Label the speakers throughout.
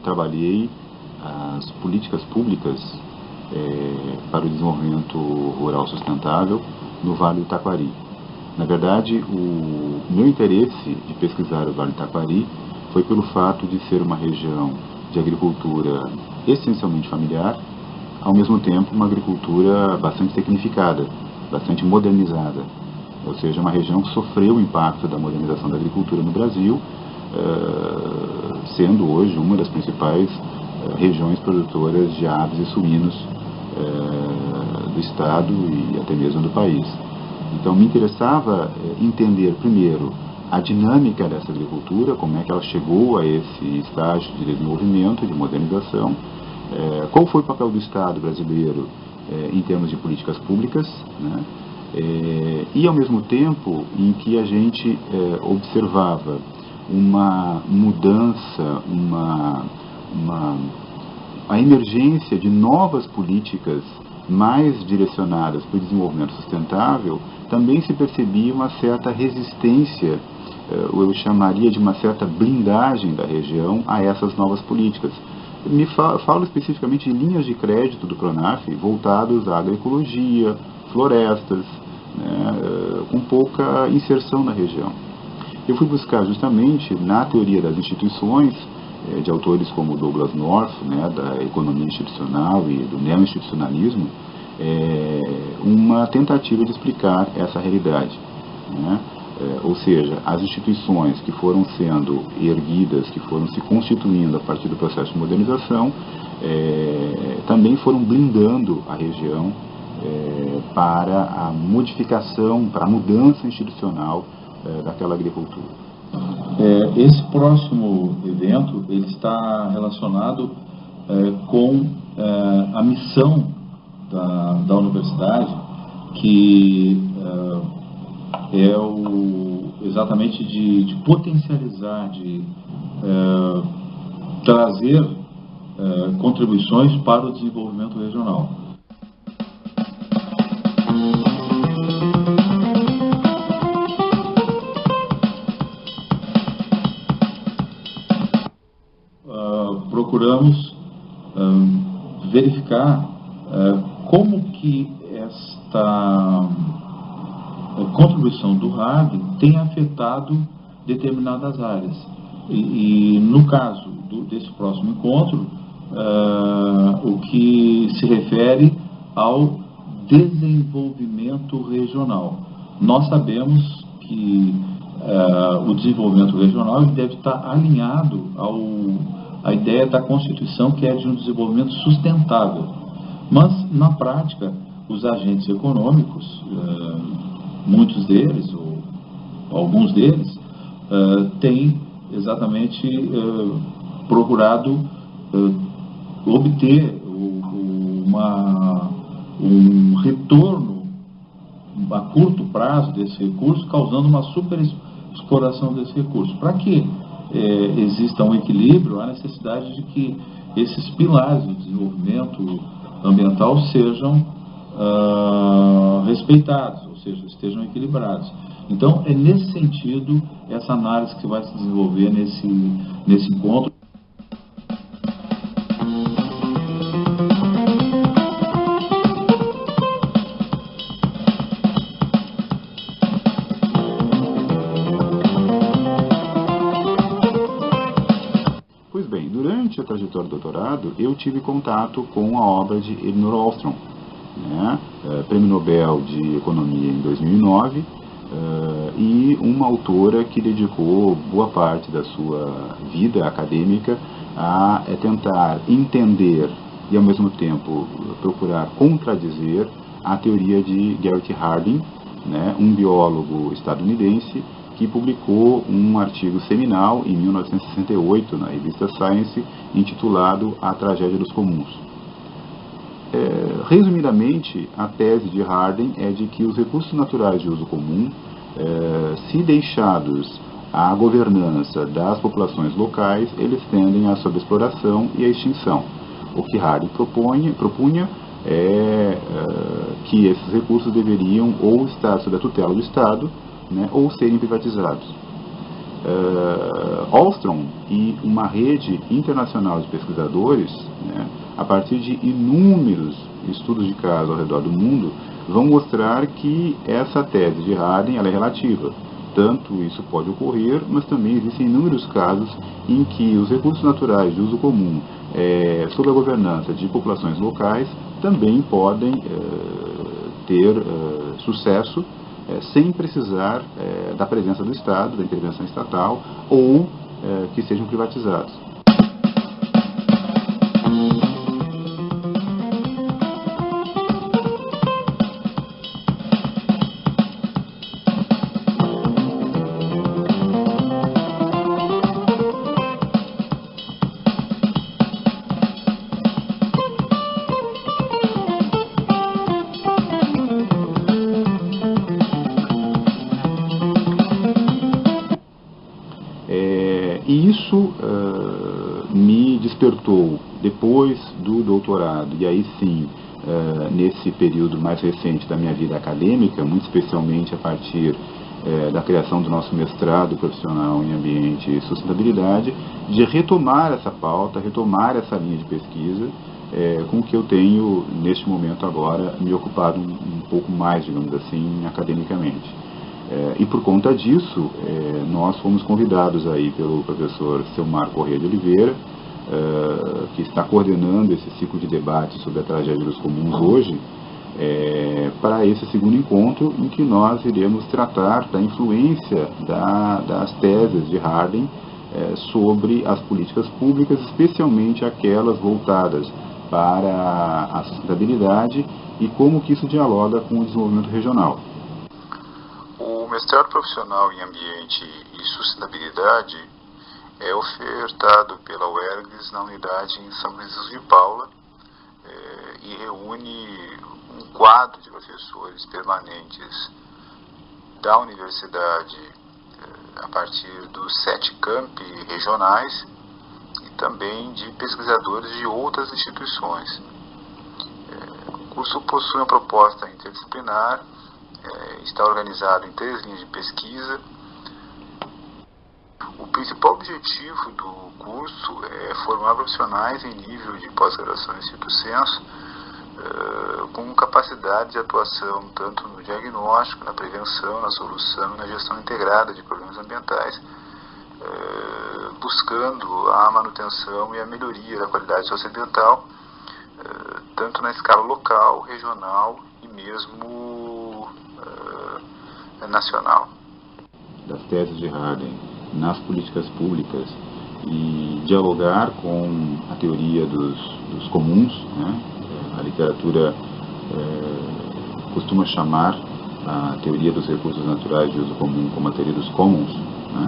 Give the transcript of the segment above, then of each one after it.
Speaker 1: trabalhei as políticas públicas para o desenvolvimento rural sustentável no Vale do Taquari. Na verdade, o meu interesse de pesquisar o Vale do Taquari foi pelo fato de ser uma região de agricultura essencialmente familiar, ao mesmo tempo uma agricultura bastante tecnificada, bastante modernizada, ou seja, uma região que sofreu o impacto da modernização da agricultura no Brasil, sendo hoje uma das principais regiões produtoras de aves e suínos do estado e até mesmo do país. Então me interessava entender primeiro a dinâmica dessa agricultura, como é que ela chegou a esse estágio de desenvolvimento, de modernização, qual foi o papel do Estado brasileiro em termos de políticas públicas, né? E ao mesmo tempo em que a gente observava uma mudança, a emergência de novas políticas mais direcionadas para o desenvolvimento sustentável, também se percebia uma certa resistência, eu chamaria de uma certa blindagem da região a essas novas políticas. Falo especificamente de linhas de crédito do PRONAF voltados à agroecologia, florestas, né, com pouca inserção na região. Eu fui buscar justamente na teoria das instituições, de autores como Douglas North, né, da economia institucional e do neo-institucionalismo, uma tentativa de explicar essa realidade, né? Ou seja, as instituições que foram sendo erguidas, que foram se constituindo a partir do processo de modernização, também foram blindando a região para a modificação, para a mudança institucional daquela agricultura.
Speaker 2: Esse próximo evento ele está relacionado com a missão da universidade, que exatamente de potencializar, de trazer contribuições para o desenvolvimento regional. Procuramos verificar como que esta contribuição do RAB tem afetado determinadas áreas. E no caso desse próximo encontro, o que se refere ao desenvolvimento regional. Nós sabemos que o desenvolvimento regional deve estar alinhado à ideia da Constituição, que é de um desenvolvimento sustentável. Mas, na prática, os agentes econômicos, muitos deles, ou alguns deles, têm exatamente procurado obter um retorno a curto prazo desse recurso, causando uma superexploração desse recurso. Para que exista um equilíbrio, há necessidade de que esses pilares do desenvolvimento ambiental sejam respeitados, ou seja, estejam equilibrados. Então, é nesse sentido essa análise que vai se desenvolver nesse encontro.
Speaker 1: Pois bem, durante a trajetória do doutorado, eu tive contato com a obra de Elinor Ostrom, né, Prêmio Nobel de Economia em 2009, e uma autora que dedicou boa parte da sua vida acadêmica a tentar entender e, ao mesmo tempo, procurar contradizer a teoria de Garrett Hardin, né, um biólogo estadunidense que publicou um artigo seminal em 1968 na revista Science, intitulado A Tragédia dos Comuns. Resumidamente, a tese de Hardin é de que os recursos naturais de uso comum, se deixados à governança das populações locais, eles tendem à sobreexploração e à extinção. O que Hardin propunha é que esses recursos deveriam ou estar sob a tutela do Estado, né, ou serem privatizados. Ostrom e uma rede internacional de pesquisadores, né, a partir de inúmeros estudos de caso ao redor do mundo, vão mostrar que essa tese de Harding ela é relativa. Tanto isso pode ocorrer, mas também existem inúmeros casos em que os recursos naturais de uso comum, sob a governança de populações locais, também podem ter sucesso sem precisar da presença do Estado, da intervenção estatal, ou que sejam privatizados. E isso me despertou, depois do doutorado, e aí sim, nesse período mais recente da minha vida acadêmica, muito especialmente a partir da criação do nosso mestrado profissional em ambiente e sustentabilidade, de retomar essa pauta, retomar essa linha de pesquisa, com que eu tenho, neste momento agora, me ocupado um pouco mais, digamos assim, academicamente. E por conta disso, nós fomos convidados aí pelo professor Selmar Corrêa de Oliveira, que está coordenando esse ciclo de debate sobre a tragédia dos comuns hoje, para esse segundo encontro, em que nós iremos tratar da influência das teses de Harding sobre as políticas públicas, especialmente aquelas voltadas para a sustentabilidade e como que isso dialoga com o desenvolvimento regional. O mestrado profissional em ambiente e sustentabilidade é ofertado pela UERGS na unidade em São Francisco de Paula e reúne um quadro de professores permanentes da universidade a partir dos 7 campi regionais e também de pesquisadores de outras instituições. O curso possui uma proposta interdisciplinar, está organizado em 3 linhas de pesquisa. O principal objetivo do curso é formar profissionais em nível de pós-graduação em stricto sensu, com capacidade de atuação tanto no diagnóstico, na prevenção, na solução e na gestão integrada de problemas ambientais, buscando a manutenção e a melhoria da qualidade socioambiental, tanto na escala local, regional e mesmo nacional. Das teses de Harding nas políticas públicas e dialogar com a teoria dos comuns, né? A literatura costuma chamar a teoria dos recursos naturais de uso comum como a teoria dos commons, né?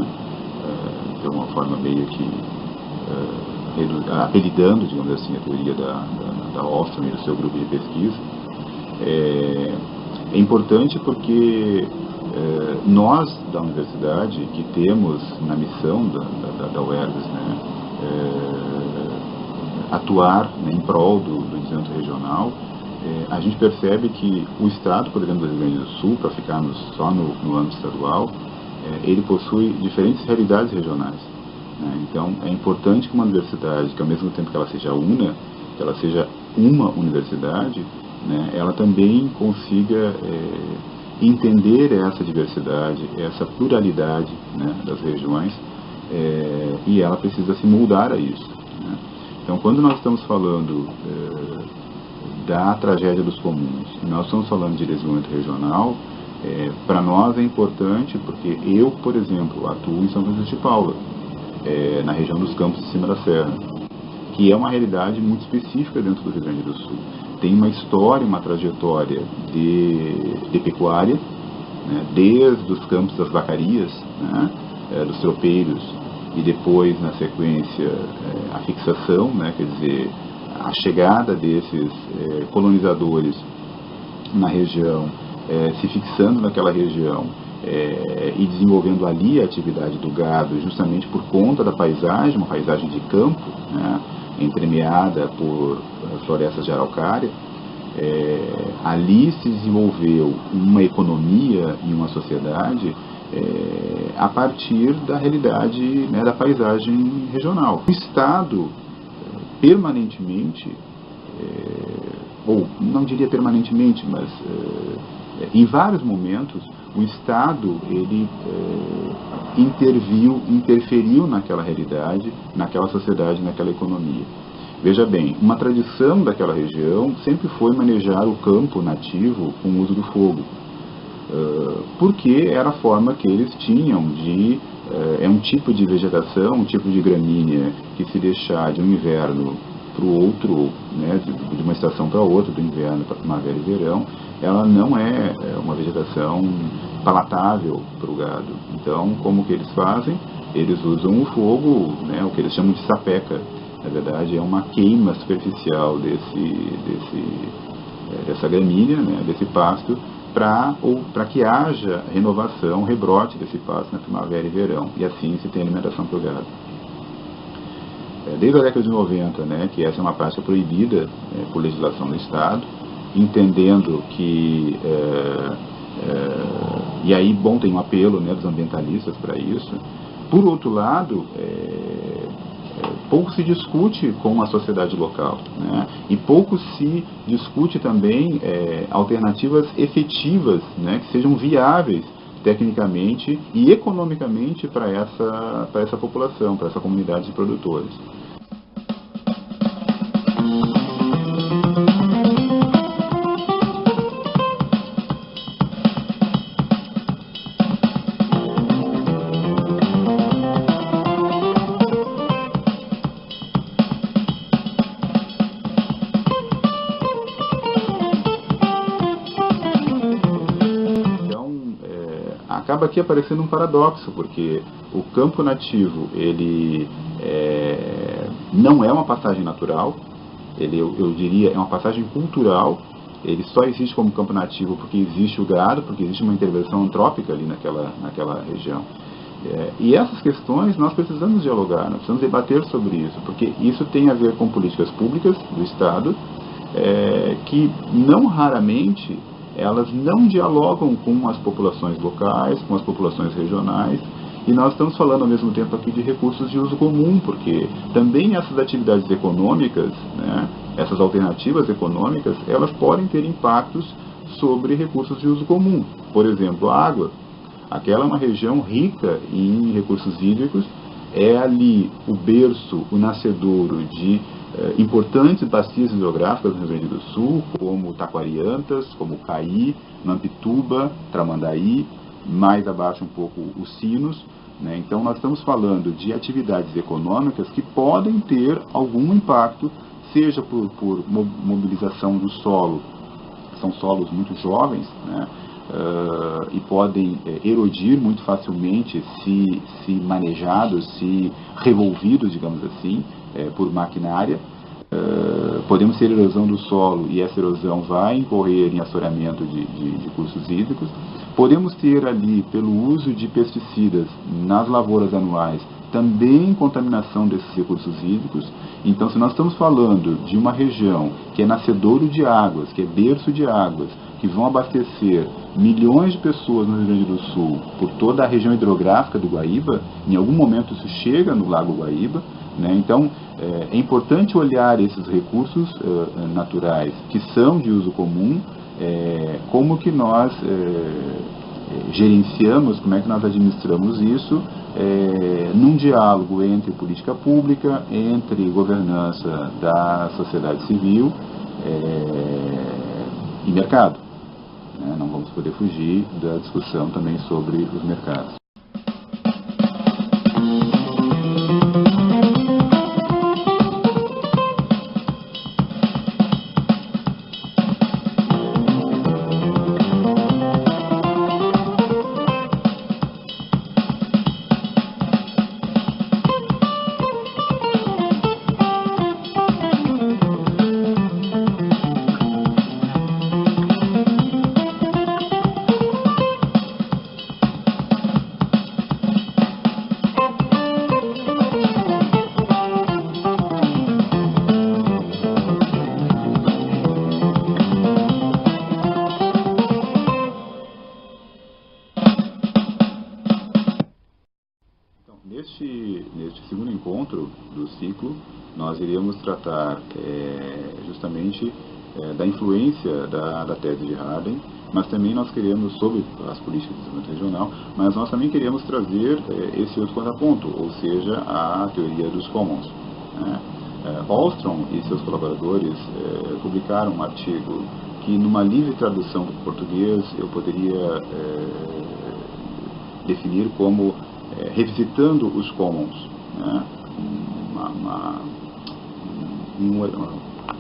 Speaker 1: De uma forma meio que apelidando, digamos assim, a teoria da Ostrom e do seu grupo de pesquisa. É importante porque nós da universidade, que temos na missão da UERGS, né, atuar, né, em prol do desenvolvimento regional, a gente percebe que o Estado, por exemplo, do Rio Grande do Sul, para ficarmos só no âmbito estadual, ele possui diferentes realidades regionais, né? Então é importante que uma universidade, que ao mesmo tempo que ela seja que ela seja uma universidade, né, ela também consiga entender essa diversidade, essa pluralidade, né, das regiões, e ela precisa se moldar a isso, né? Então, quando nós estamos falando da tragédia dos comuns, nós estamos falando de desenvolvimento regional, para nós é importante porque eu, por exemplo, atuo em São Francisco de Paula, na região dos Campos de Cima da Serra, que é uma realidade muito específica dentro do Rio Grande do Sul. Tem uma história, uma trajetória de pecuária, né, desde os campos das vacarias, né, dos tropeiros, e depois, na sequência, a fixação, né, quer dizer, a chegada desses colonizadores na região, se fixando naquela região e desenvolvendo ali a atividade do gado, justamente por conta da paisagem, uma paisagem de campo, né, entremeada por florestas de araucária. Ali se desenvolveu uma economia e uma sociedade a partir da realidade, né, da paisagem regional. O Estado, permanentemente, ou não diria permanentemente, mas em vários momentos, o Estado ele interferiu naquela realidade, naquela sociedade, naquela economia. Veja bem, uma tradição daquela região sempre foi manejar o campo nativo com o uso do fogo, porque era a forma que eles tinham de... é um tipo de vegetação, um tipo de gramínea que, se deixar de um inverno para o outro, né, de uma estação para outra, do inverno para primavera e verão, ela não é uma vegetação palatável para o gado. Então, como que eles fazem? Eles usam o fogo, né, o que eles chamam de sapeca. Na verdade, é uma queima superficial dessa gramínea, né, desse pasto, para que haja renovação, rebrote desse pasto na primavera e verão, e assim se tem alimentação para o gado. Desde a década de 90, né, que essa é uma prática proibida por legislação do Estado, entendendo que... e aí, bom, tem um apelo, né, dos ambientalistas para isso. Por outro lado, pouco se discute com a sociedade local, né, e pouco se discute também alternativas efetivas, né, que sejam viáveis tecnicamente e economicamente para essa população, para essa comunidade de produtores. Acaba aqui aparecendo um paradoxo, porque o campo nativo ele não é uma passagem natural, eu diria é uma passagem cultural. Ele só existe como campo nativo porque existe o gado, porque existe uma intervenção antrópica ali naquela região. E essas questões nós precisamos dialogar, nós precisamos debater sobre isso, porque isso tem a ver com políticas públicas do Estado, que não raramente elas não dialogam com as populações locais, com as populações regionais, e nós estamos falando ao mesmo tempo aqui de recursos de uso comum, porque também essas atividades econômicas, né, essas alternativas econômicas, elas podem ter impactos sobre recursos de uso comum. Por exemplo, a água. Aquela é uma região rica em recursos hídricos, é ali o berço, o nascedouro de importantes bacias hidrográficas no Rio Grande do Sul, como Taquariantas, como Caí, Mampituba, Tramandaí, mais abaixo um pouco os Sinos, né? Então nós estamos falando de atividades econômicas que podem ter algum impacto, seja por mobilização do solo, são solos muito jovens, né? E podem erodir muito facilmente se manejados, se revolvidos, digamos assim, por maquinária. Podemos ter erosão do solo e essa erosão vai incorrer em assoreamento de cursos hídricos. Podemos ter ali, pelo uso de pesticidas nas lavouras anuais, também contaminação desses recursos hídricos. Então, se nós estamos falando de uma região que é nascedouro de águas, que é berço de águas, que vão abastecer milhões de pessoas no Rio Grande do Sul por toda a região hidrográfica do Guaíba, em algum momento isso chega no Lago Guaíba, né? Então, é importante olhar esses recursos naturais que são de uso comum, como que nós gerenciamos, como é que nós administramos isso, num diálogo entre política pública, entre governança da sociedade civil e mercado. Não vamos poder fugir da discussão também sobre os mercados. neste segundo encontro do ciclo, nós iremos tratar justamente da influência da tese de Harden, mas também nós queremos, sobre as políticas de desenvolvimento regional, mas nós também queremos trazer esse outro contraponto, ou seja, a teoria dos commons, né? Ahlstrom e seus colaboradores publicaram um artigo que, numa livre tradução para o português, eu poderia definir como revisitando os commons, né?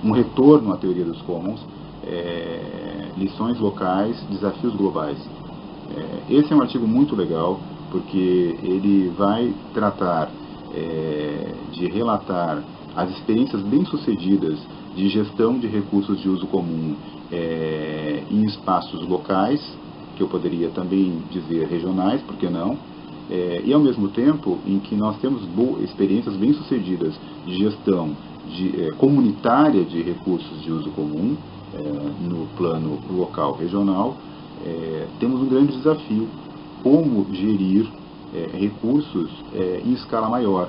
Speaker 1: Um retorno à teoria dos commons, lições locais, desafios globais. Esse é um artigo muito legal, porque ele vai tratar de relatar as experiências bem-sucedidas de gestão de recursos de uso comum em espaços locais, que eu poderia também dizer regionais, por que não? E ao mesmo tempo em que nós temos experiências bem-sucedidas de gestão comunitária de recursos de uso comum no plano local regional, temos um grande desafio: como gerir recursos em escala maior,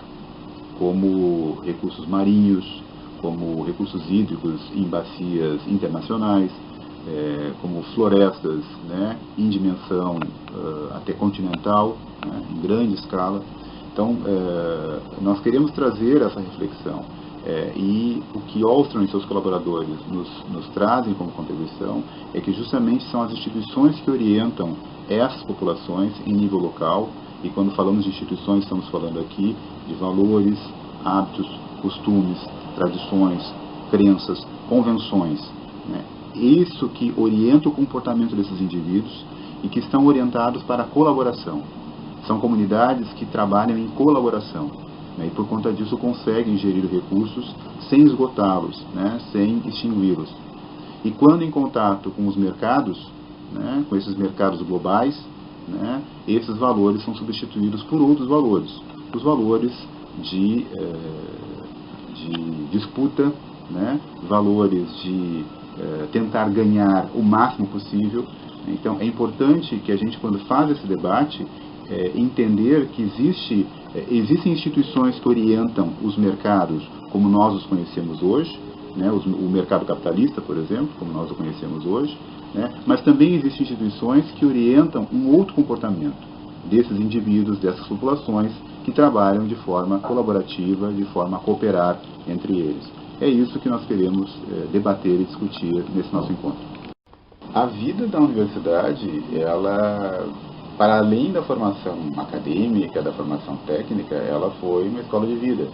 Speaker 1: como recursos marinhos, como recursos hídricos em bacias internacionais, como florestas, né, em dimensão até continental, né, em grande escala. Então, nós queremos trazer essa reflexão. E o que Ahlstrom e seus colaboradores nos trazem como contribuição é que justamente são as instituições que orientam essas populações em nível local. E quando falamos de instituições, estamos falando aqui de valores, hábitos, costumes, tradições, crenças, convenções, né? Isso que orienta o comportamento desses indivíduos e que estão orientados para a colaboração. São comunidades que trabalham em colaboração, né? E por conta disso conseguem gerir recursos sem esgotá-los, né? Sem extingui-los. E quando em contato com os mercados, né? Com esses mercados globais, né? Esses valores são substituídos por outros valores, os valores de disputa, né? Valores de tentar ganhar o máximo possível. Então é importante que a gente, quando faz esse debate, entender que existem instituições que orientam os mercados como nós os conhecemos hoje, né? O mercado capitalista, por exemplo, como nós o conhecemos hoje, né? Mas também existem instituições que orientam um outro comportamento desses indivíduos, dessas populações que trabalham de forma colaborativa, de forma a cooperar entre eles. É isso que nós queremos debater e discutir nesse nosso encontro. A vida da universidade, ela, para além da formação acadêmica, da formação técnica, ela foi uma escola de vida,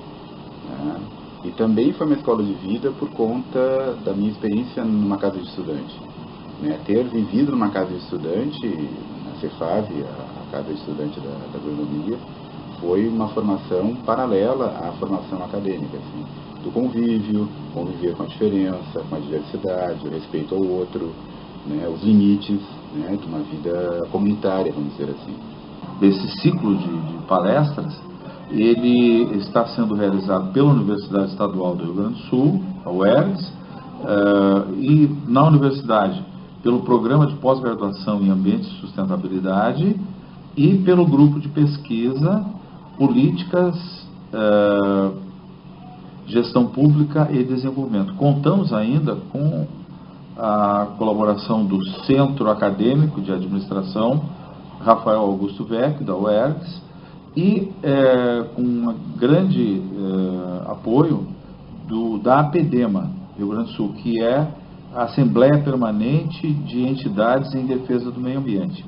Speaker 1: né? E também foi uma escola de vida por conta da minha experiência numa casa de estudante, né? Ter vivido numa casa de estudante, na Cefave, a casa de estudante da agronomia, foi uma formação paralela à formação acadêmica, assim, do convívio, conviver com a diferença, com a diversidade, o respeito ao outro, né, os limites, né, de uma vida comunitária, vamos dizer assim.
Speaker 2: Esse ciclo de palestras, ele está sendo realizado pela Universidade Estadual do Rio Grande do Sul, a UERGS, e na universidade pelo Programa de Pós-Graduação em Ambiente e Sustentabilidade e pelo Grupo de Pesquisa Políticas, Gestão Pública e Desenvolvimento. Contamos ainda com a colaboração do Centro Acadêmico de Administração Rafael Augusto Vec, da UERGS, e com um grande apoio da APDEMA, Rio Grande do Sul, que é a Assembleia Permanente de Entidades em Defesa do Meio Ambiente.